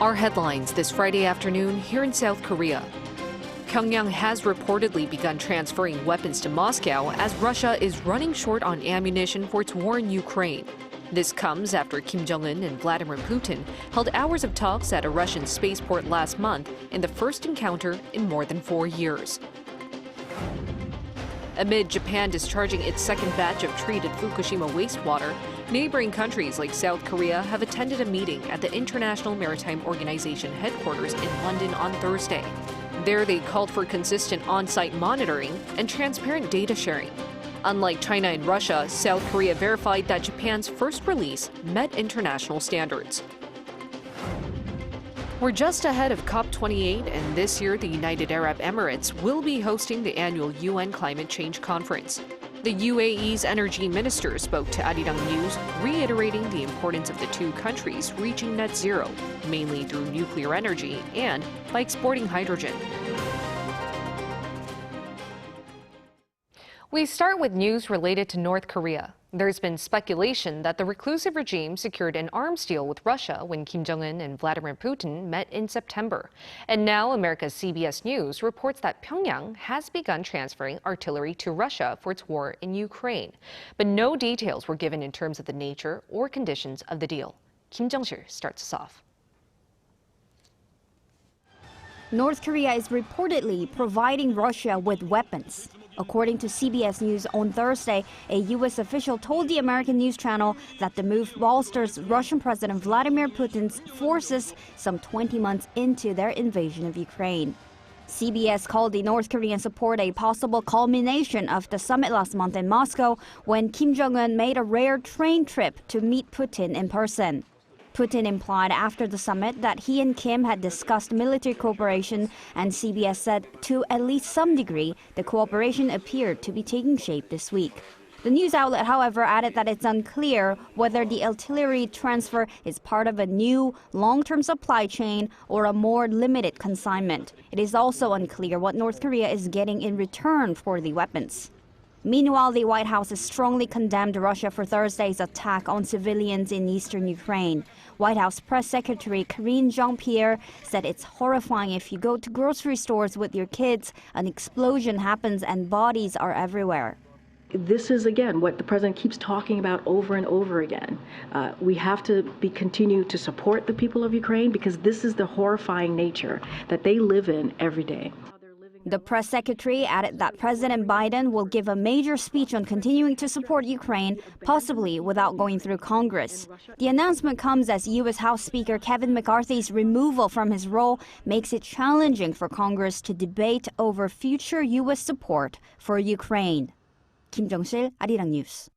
Our headlines this Friday afternoon here in South Korea. Pyongyang has reportedly begun transferring weapons to Moscow as Russia is running short on ammunition for its war in Ukraine. This comes after Kim Jong-un and Vladimir Putin held hours of talks at a Russian spaceport last month in the first encounter in more than 4 years. Amid Japan discharging its second batch of treated Fukushima wastewater, neighboring countries like South Korea have attended a meeting at the International Maritime Organization headquarters in London on Thursday. There, they called for consistent on-site monitoring and transparent data sharing. Unlike China and Russia, South Korea verified that Japan's first release met international standards. We're just ahead of COP28, and this year the United Arab Emirates will be hosting the annual UN Climate Change Conference. The UAE's energy minister spoke to Arirang News, reiterating the importance of the two countries reaching net zero, mainly through nuclear energy and by exporting hydrogen. We start with news related to North Korea. There's been speculation that the reclusive regime secured an arms deal with Russia when Kim Jong-un and Vladimir Putin met in September. And now America's CBS News reports that Pyongyang has begun transferring artillery to Russia for its war in Ukraine. But no details were given in terms of the nature or conditions of the deal. Kim Jong-sil starts us off. North Korea is reportedly providing Russia with weapons. According to CBS News on Thursday, a U.S. official told the American news channel that the move bolsters Russian President Vladimir Putin's forces some 20 months into their invasion of Ukraine. CBS called the North Korean support a possible culmination of the summit last month in Moscow when Kim Jong-un made a rare train trip to meet Putin in person. Putin implied after the summit that he and Kim had discussed military cooperation, and CBS said to at least some degree, the cooperation appeared to be taking shape this week. The news outlet, however, added that it's unclear whether the artillery transfer is part of a new long-term supply chain or a more limited consignment. It is also unclear what North Korea is getting in return for the weapons. Meanwhile, the White House has strongly condemned Russia for Thursday's attack on civilians in eastern Ukraine. White House Press Secretary Karine Jean-Pierre said it's horrifying if you go to grocery stores with your kids, an explosion happens and bodies are everywhere. This is, again, what the president keeps talking about over and over again. We have to continue to support the people of Ukraine because this is the horrifying nature that they live in every day. The press secretary added that President Biden will give a major speech on continuing to support Ukraine, possibly without going through Congress. The announcement comes as U.S. House Speaker Kevin McCarthy's removal from his role makes it challenging for Congress to debate over future U.S. support for Ukraine. Kim Jong-sil, Arirang News.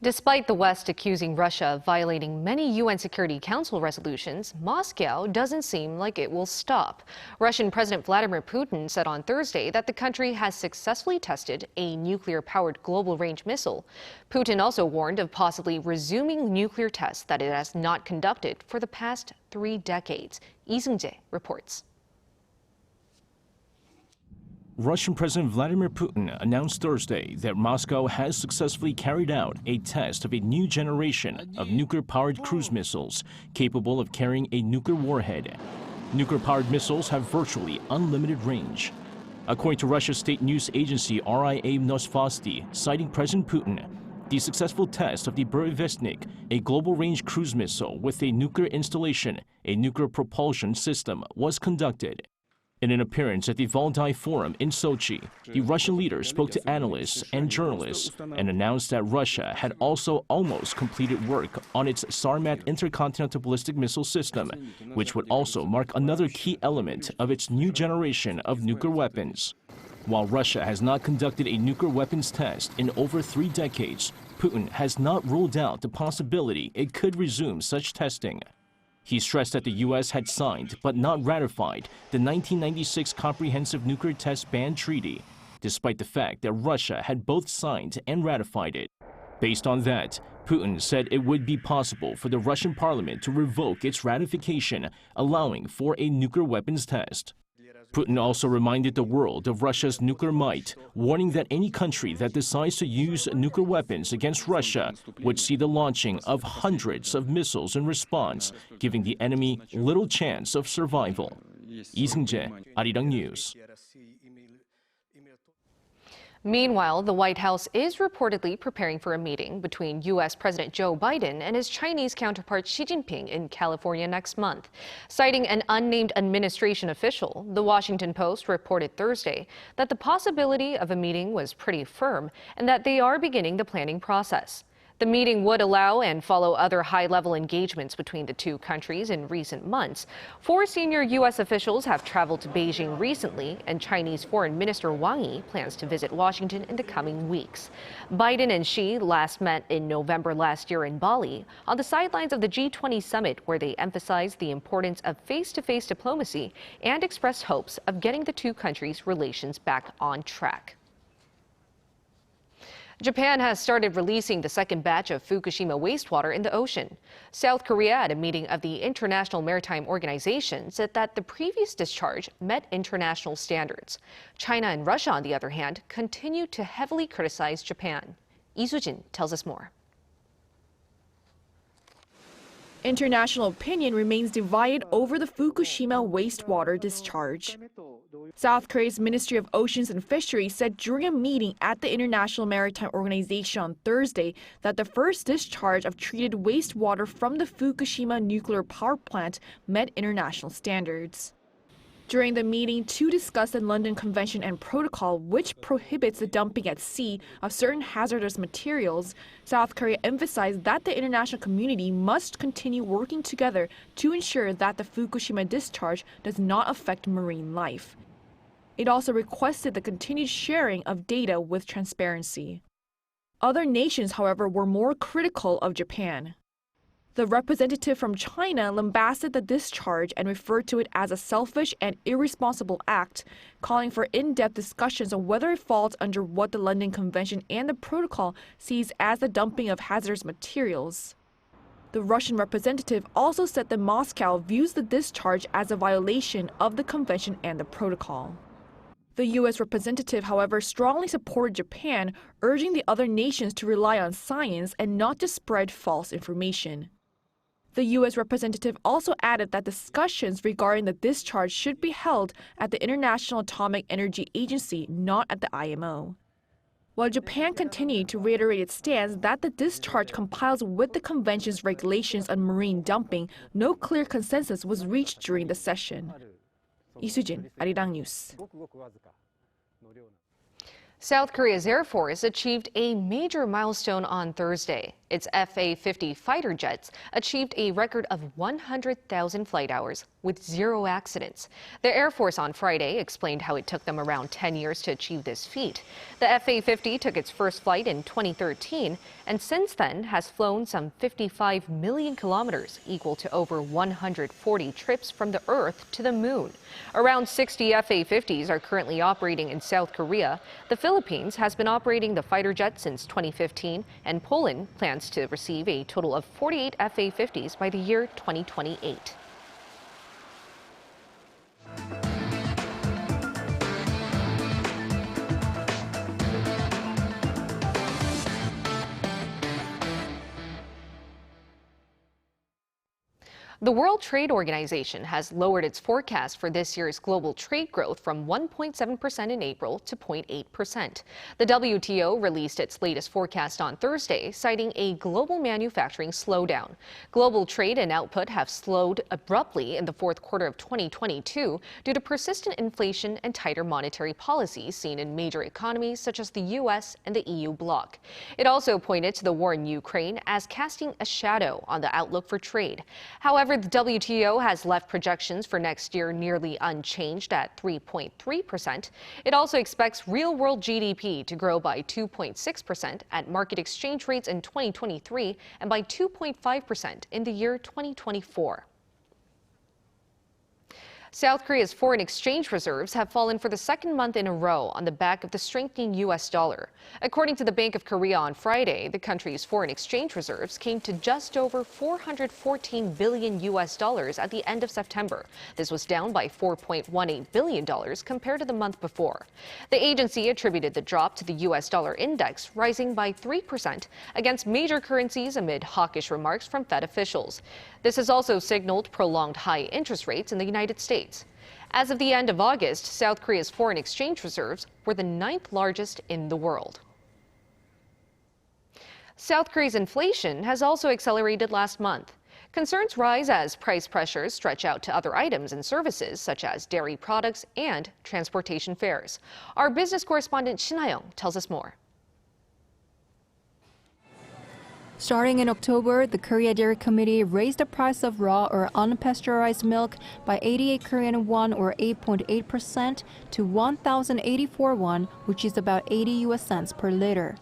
Despite the West accusing Russia of violating many UN Security Council resolutions, Moscow doesn't seem like it will stop. Russian President Vladimir Putin said on Thursday that the country has successfully tested a nuclear-powered global-range missile. Putin also warned of possibly resuming nuclear tests that it has not conducted for the past 3 decades. Lee Seung-jae reports. Russian President Vladimir Putin announced Thursday that Moscow has successfully carried out a test of a new generation of nuclear-powered cruise missiles capable of carrying a nuclear warhead. Nuclear-powered missiles have virtually unlimited range. According to Russia's state news agency RIA Novosti, citing President Putin, the successful test of the Burevestnik, a global-range cruise missile with a nuclear installation, a nuclear propulsion system, was conducted. In an appearance at the Valdai Forum in Sochi, the Russian leader spoke to analysts and journalists and announced that Russia had also almost completed work on its Sarmat intercontinental ballistic missile system, which would also mark another key element of its new generation of nuclear weapons. While Russia has not conducted a nuclear weapons test in over 3 decades, Putin has not ruled out the possibility it could resume such testing. He stressed that the U.S. had signed but not ratified the 1996 Comprehensive Nuclear Test Ban Treaty, despite the fact that Russia had both signed and ratified it. Based on that, Putin said it would be possible for the Russian parliament to revoke its ratification, allowing for a nuclear weapons test. Putin also reminded the world of Russia's nuclear might, warning that any country that decides to use nuclear weapons against Russia would see the launching of hundreds of missiles in response, giving the enemy little chance of survival. Lee Seung-jae, Arirang News. Meanwhile, the White House is reportedly preparing for a meeting between U.S. President Joe Biden and his Chinese counterpart Xi Jinping in California next month. Citing an unnamed administration official, the Washington Post reported Thursday that the possibility of a meeting was pretty firm and that they are beginning the planning process. The meeting would allow and follow other high-level engagements between the two countries in recent months. 4 senior U.S. officials have traveled to Beijing recently, and Chinese Foreign Minister Wang Yi plans to visit Washington in the coming weeks. Biden and Xi last met in November last year in Bali on the sidelines of the G20 summit, where they emphasized the importance of face-to-face diplomacy and expressed hopes of getting the two countries' relations back on track. Japan has started releasing the second batch of Fukushima wastewater in the ocean. South Korea, at a meeting of the International Maritime Organization, said that the previous discharge met international standards. China and Russia, on the other hand, continue to heavily criticize Japan. Lee Soo-jin tells us more. International opinion remains divided over the Fukushima wastewater discharge. South Korea's Ministry of Oceans and Fisheries said during a meeting at the International Maritime Organization on Thursday that the first discharge of treated wastewater from the Fukushima nuclear power plant met international standards. During the meeting to discuss the London Convention and Protocol, which prohibits the dumping at sea of certain hazardous materials, South Korea emphasized that the international community must continue working together to ensure that the Fukushima discharge does not affect marine life. It also requested the continued sharing of data with transparency. Other nations, however, were more critical of Japan. The representative from China lambasted the discharge and referred to it as a selfish and irresponsible act, calling for in-depth discussions on whether it falls under what the London Convention and the Protocol sees as the dumping of hazardous materials. The Russian representative also said that Moscow views the discharge as a violation of the Convention and the Protocol. The U.S. representative, however, strongly supported Japan, urging the other nations to rely on science and not to spread false information. The U.S. representative also added that discussions regarding the discharge should be held at the International Atomic Energy Agency, not at the IMO. While Japan continued to reiterate its stance that the discharge complies with the Convention's regulations on marine dumping, no clear consensus was reached during the session. Lee Soo-jin, Arirang News. South Korea's Air Force achieved a major milestone on Thursday. Its FA-50 fighter jets achieved a record of 100,000 flight hours with 0 accidents. The Air Force on Friday explained how it took them around 10 years to achieve this feat. The FA-50 took its first flight in 2013 and since then has flown some 55 million kilometers, equal to over 140 trips from the Earth to the moon. Around 60 FA-50s are currently operating in South Korea. The Philippines has been operating the fighter jet since 2015, and Poland plans to receive a total of 48 FA-50s by the year 2028. The World Trade Organization has lowered its forecast for this year's global trade growth from 1.7% in April to 0.8%. The WTO released its latest forecast on Thursday, citing a global manufacturing slowdown. Global trade and output have slowed abruptly in the fourth quarter of 2022 due to persistent inflation and tighter monetary policies seen in major economies such as the U.S. and the EU bloc. It also pointed to the war in Ukraine as casting a shadow on the outlook for trade. However, the WTO has left projections for next year nearly unchanged at 3.3%. It also expects real-world GDP to grow by 2.6% at market exchange rates in 2023 and by 2.5% in the year 2024. South Korea's foreign exchange reserves have fallen for the second month in a row on the back of the strengthening U.S. dollar. According to the Bank of Korea on Friday, the country's foreign exchange reserves came to just over $414 billion at the end of September. This was down by $4.18 billion compared to the month before. The agency attributed the drop to the U.S. dollar index rising by 3% against major currencies amid hawkish remarks from Fed officials. This has also signaled prolonged high interest rates in the United States. As of the end of August, South Korea's foreign exchange reserves were the 9th largest in the world. South Korea's inflation has also accelerated last month. Concerns rise as price pressures stretch out to other items and services such as dairy products and transportation fares. Our business correspondent Shin Ha-young tells us more. Starting in October, the Korea Dairy Committee raised the price of raw or unpasteurized milk by 88 Korean won or 8.8% to 1,084 won, which is about 80 US cents per liter.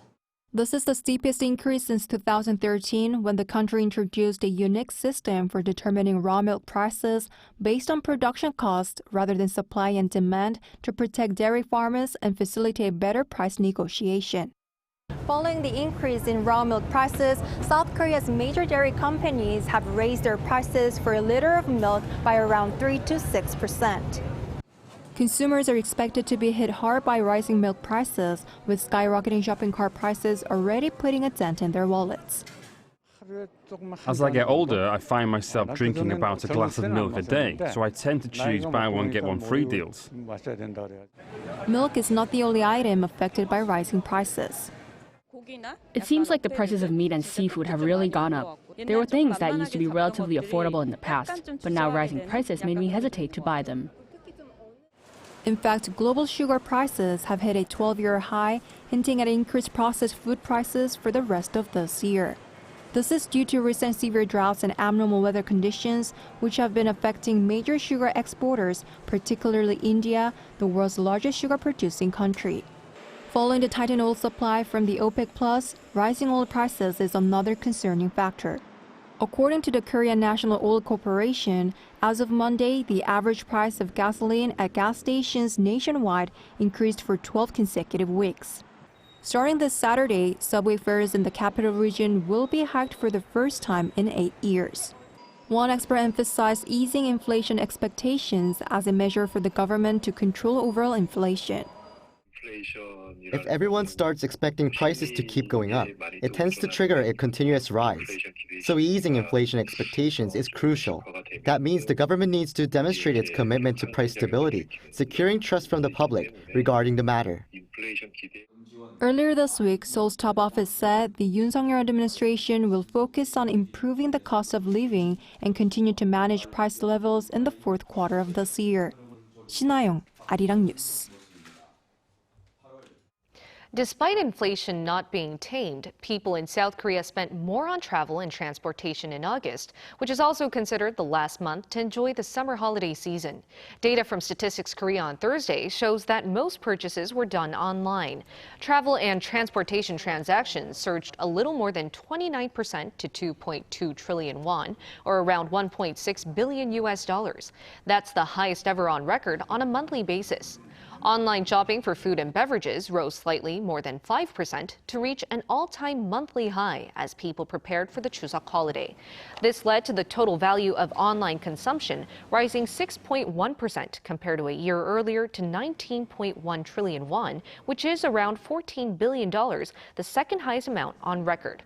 This is the steepest increase since 2013, when the country introduced a unique system for determining raw milk prices based on production costs rather than supply and demand to protect dairy farmers and facilitate better price negotiation. Following the increase in raw milk prices, South Korea's major dairy companies have raised their prices for a liter of milk by around 3 to 6%. Consumers are expected to be hit hard by rising milk prices, with skyrocketing shopping cart prices already putting a dent in their wallets. As I get older, I find myself drinking about a glass of milk a day, so I tend to choose buy one, get one free deals. Milk is not the only item affected by rising prices. It seems like the prices of meat and seafood have really gone up. There were things that used to be relatively affordable in the past, but now rising prices made me hesitate to buy them. In fact, global sugar prices have hit a 12-year high, hinting at increased processed food prices for the rest of this year. This is due to recent severe droughts and abnormal weather conditions, which have been affecting major sugar exporters, particularly India, the world's largest sugar-producing country. Following the tightened oil supply from the OPEC+, rising oil prices is another concerning factor. According to the Korean National Oil Corporation, as of Monday, the average price of gasoline at gas stations nationwide increased for 12 consecutive weeks. Starting this Saturday, subway fares in the capital region will be hiked for the first time in 8 years. One expert emphasized easing inflation expectations as a measure for the government to control overall inflation. If everyone starts expecting prices to keep going up, it tends to trigger a continuous rise. So easing inflation expectations is crucial. That means the government needs to demonstrate its commitment to price stability, securing trust from the public regarding the matter. Earlier this week, Seoul's top office said the Yoon Suk-yeol administration will focus on improving the cost of living and continue to manage price levels in the fourth quarter of this year. Shin Ha-young, Arirang News. Despite inflation not being tamed, people in South Korea spent more on travel and transportation in August, which is also considered the last month to enjoy the summer holiday season. Data from Statistics Korea on Thursday shows that most purchases were done online. Travel and transportation transactions surged a little more than 29% to 2.2 trillion won, or around 1.6 billion US dollars. That's the highest ever on record on a monthly basis. Online shopping for food and beverages rose slightly more than 5% to reach an all-time monthly high as people prepared for the Chuseok holiday. This led to the total value of online consumption rising 6.1% compared to a year earlier to 19.1 trillion won, which is around $14 billion, the second highest amount on record.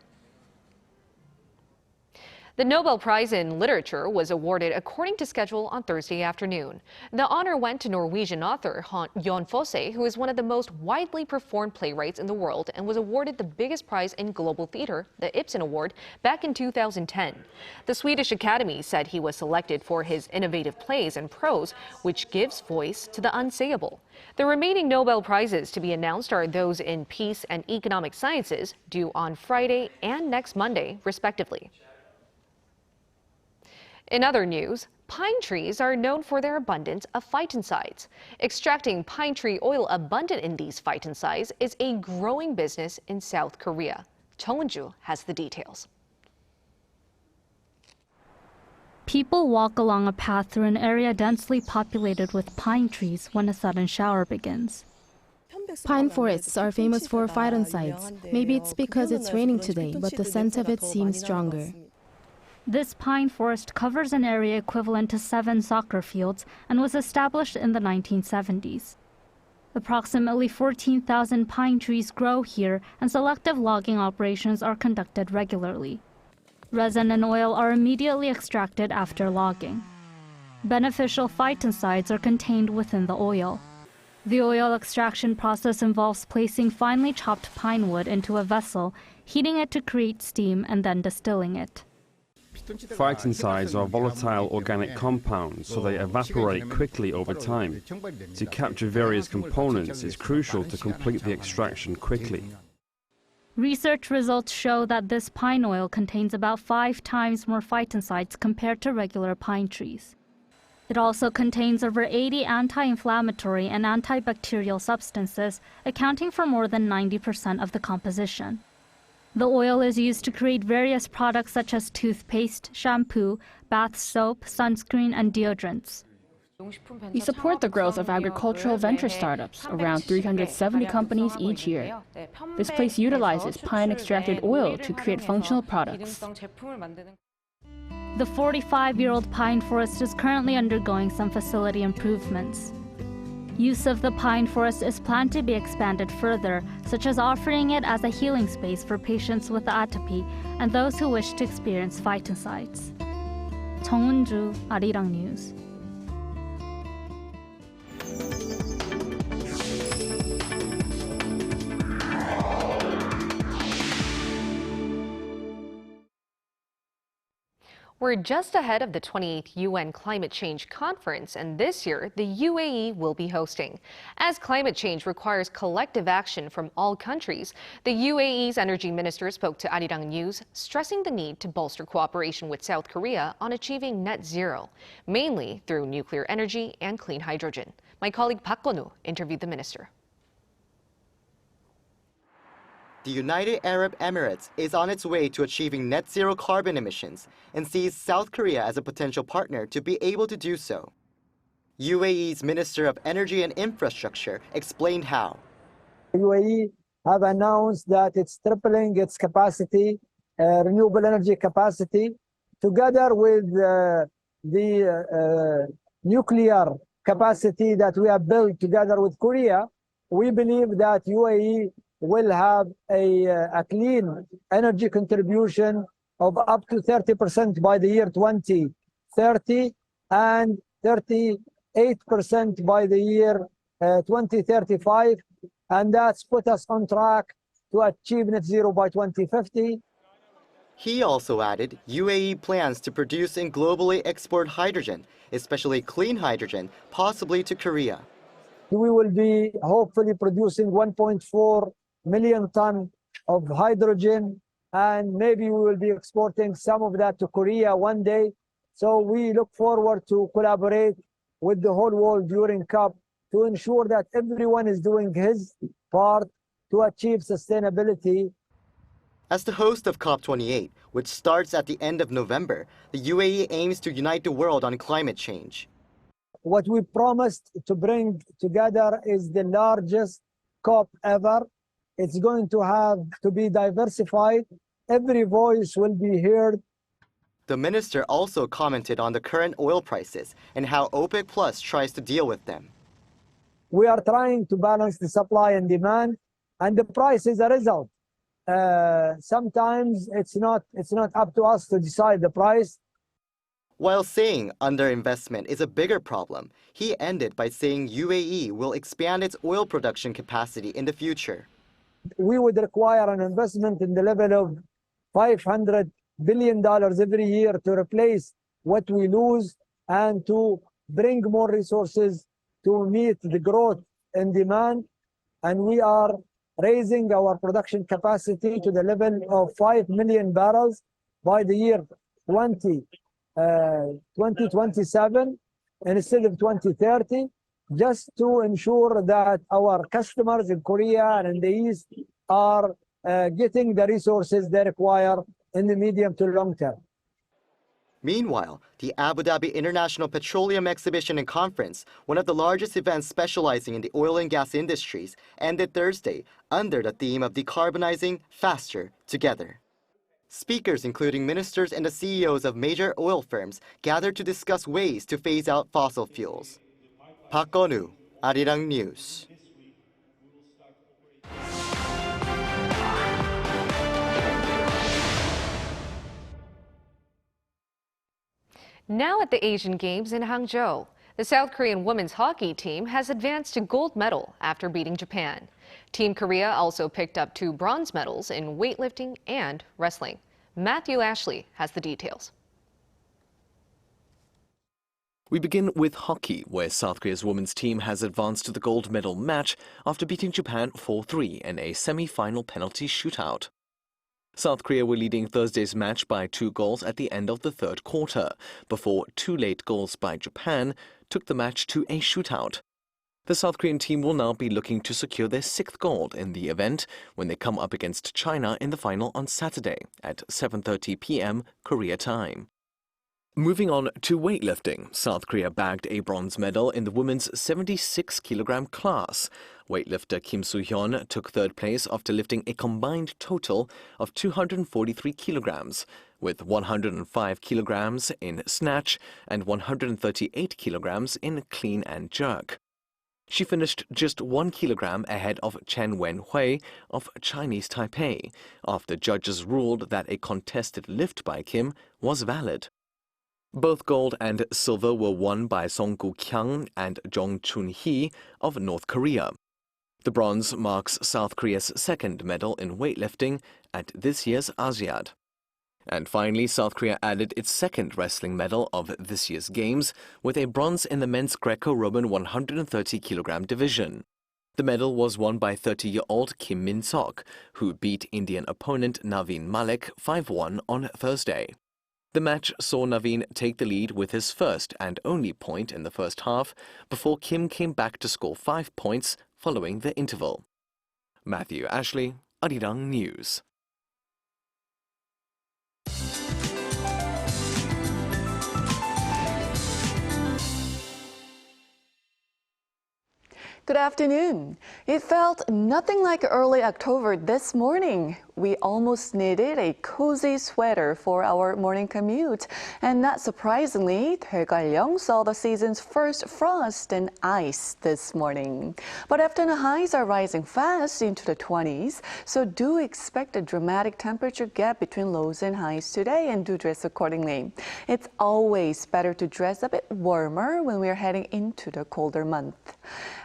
The Nobel Prize in Literature was awarded according to schedule on Thursday afternoon. The honor went to Norwegian author Jon Fosse, who is one of the most widely performed playwrights in the world and was awarded the biggest prize in global theater, the Ibsen Award, back in 2010. The Swedish Academy said he was selected for his innovative plays and prose, which gives voice to the unsayable. The remaining Nobel Prizes to be announced are those in peace and economic sciences, due on Friday and next Monday, respectively. In other news, pine trees are known for their abundance of phytoncides. Extracting pine tree oil abundant in these phytoncides is a growing business in South Korea. Chung Eun-ju has the details. People walk along a path through an area densely populated with pine trees when a sudden shower begins. Pine forests are famous for phytoncides. Maybe it's because it's raining today, but the scent of it seems stronger. This pine forest covers an area equivalent to 7 soccer fields and was established in the 1970s. Approximately 14,000 pine trees grow here, and selective logging operations are conducted regularly. Resin and oil are immediately extracted after logging. Beneficial phytoncides are contained within the oil. The oil extraction process involves placing finely chopped pine wood into a vessel, heating it to create steam, and then distilling it. Phytoncides are volatile organic compounds, so they evaporate quickly over time. To capture various components is crucial to complete the extraction quickly. Research results show that this pine oil contains about 5 times more phytoncides compared to regular pine trees. It also contains over 80 anti-inflammatory and antibacterial substances, accounting for more than 90% of the composition. The oil is used to create various products such as toothpaste, shampoo, bath soap, sunscreen, and deodorants. We support the growth of agricultural venture startups, around 370 companies each year. This place utilizes pine-extracted oil to create functional products. The 45-year-old pine forest is currently undergoing some facility improvements. Use of the pine forest is planned to be expanded further, such as offering it as a healing space for patients with atopy and those who wish to experience phytoncides. 정은주, Arirang News. We're just ahead of the 28th UN Climate Change Conference, and this year, the UAE will be hosting. As climate change requires collective action from all countries, the UAE's energy minister spoke to Arirang News, stressing the need to bolster cooperation with South Korea on achieving net zero, mainly through nuclear energy and clean hydrogen. My colleague Park Gon-woo interviewed the minister. The United Arab Emirates is on its way to achieving net zero carbon emissions and sees South Korea as a potential partner to be able to do so. UAE's Minister of Energy and Infrastructure explained how. UAE have announced that it's tripling its capacity, renewable energy capacity, together with the nuclear capacity that we have built together with Korea. We believe that UAE will have a clean energy contribution of up to 30% by the year 2030 and 38% by the year 2035. And that's put us on track to achieve net zero by 2050. He also added UAE plans to produce and globally export hydrogen, especially clean hydrogen, possibly to Korea. We will be hopefully producing 1.4 million tons of hydrogen, and maybe we will be exporting some of that to Korea one day. So we look forward to collaborate with the whole world during COP to ensure that everyone is doing his part to achieve sustainability. As the host of COP28, which starts at the end of November, the UAE aims to unite the world on climate change. What we promised to bring together is the largest COP ever. It's going to have to be diversified. Every voice will be heard. The minister also commented on the current oil prices and how OPEC Plus tries to deal with them. We are trying to balance the supply and demand, and the price is a result. Sometimes it's not up to us to decide the price. While saying underinvestment is a bigger problem, he ended by saying UAE will expand its oil production capacity in the future. We would require an investment in the level of $500 billion every year to replace what we lose and to bring more resources to meet the growth in demand. And we are raising our production capacity to the level of 5 million barrels by the year 2027 instead of 2030. Just to ensure that our customers in Korea and in the East are getting the resources they require in the medium to long term. Meanwhile, the Abu Dhabi International Petroleum Exhibition and Conference, one of the largest events specializing in the oil and gas industries, ended Thursday under the theme of decarbonizing faster together. Speakers, including ministers and the CEOs of major oil firms, gathered to discuss ways to phase out fossil fuels. Park Gonu, Arirang News. Now at the Asian Games in Hangzhou, the South Korean women's hockey team has advanced to gold medal after beating Japan. Team Korea also picked up 2 bronze medals in weightlifting and wrestling. Matthew Ashley has the details. We begin with hockey, where South Korea's women's team has advanced to the gold medal match after beating Japan 4-3 in a semi-final penalty shootout. South Korea were leading Thursday's match by 2 goals at the end of the third quarter, before 2 late goals by Japan took the match to a shootout. The South Korean team will now be looking to secure their 6th gold in the event when they come up against China in the final on Saturday at 7:30 p.m. Korea time. Moving on to weightlifting, South Korea bagged a bronze medal in the women's 76-kilogram class. Weightlifter Kim Soo-hyun took 3rd place after lifting a combined total of 243 kilograms, with 105 kilograms in snatch and 138 kilograms in clean and jerk. She finished just 1 kilogram ahead of Chen Wenhui of Chinese Taipei, after judges ruled that a contested lift by Kim was valid. Both gold and silver were won by Song Gu-kyung and Jong Chun-hee of North Korea. The bronze marks South Korea's 2nd medal in weightlifting at this year's Asiad. And finally, South Korea added its 2nd wrestling medal of this year's Games with a bronze in the men's Greco-Roman 130-kilogram division. The medal was won by 30-year-old Kim Min-sok, who beat Indian opponent Naveen Malik 5-1 on Thursday. The match saw Naveen take the lead with his first and only point in the first half before Kim came back to score 5 points following the interval. Matthew Ashley, Arirang News. Good afternoon. It felt nothing like early October this morning. We almost needed a cozy sweater for our morning commute. And not surprisingly, Daegalyeong saw the season's first frost and ice this morning. But afternoon highs are rising fast into the 20s, so do expect a dramatic temperature gap between lows and highs today and do dress accordingly. It's always better to dress a bit warmer when we're heading into the colder month.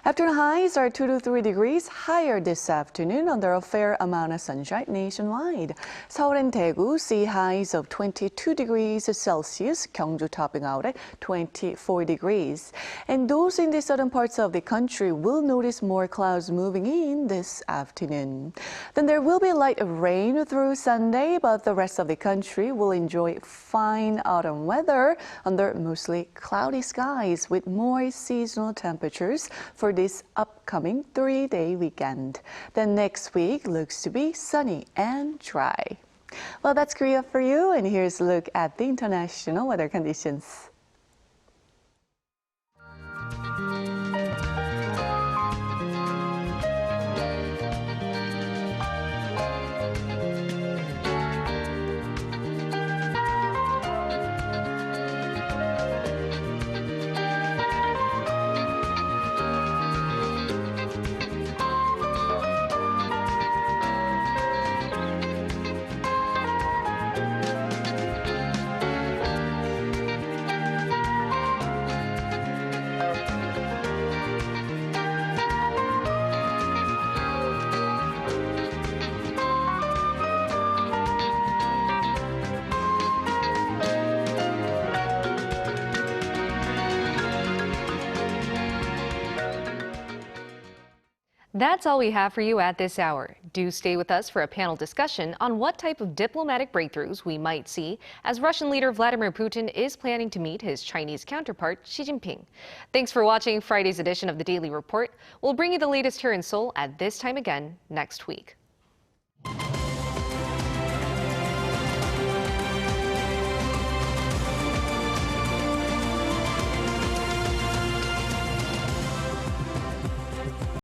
Afternoon highs are 2 to 3 degrees higher this afternoon under a fair amount of sunshine nationwide. Seoul and Daegu see highs of 22 degrees Celsius, Gyeongju topping out at 24 degrees. And those in the southern parts of the country will notice more clouds moving in this afternoon. Then there will be light rain through Sunday, but the rest of the country will enjoy fine autumn weather under mostly cloudy skies with more seasonal temperatures for this upcoming 3-day weekend. Then next week looks to be sunny and dry. Well, that's Korea for you, and here's a look at the international weather conditions. That's all we have for you at this hour. Do stay with us for a panel discussion on what type of diplomatic breakthroughs we might see as Russian leader Vladimir Putin is planning to meet his Chinese counterpart Xi Jinping. Thanks for watching Friday's edition of the Daily Report. We'll bring you the latest here in Seoul at this time again next week.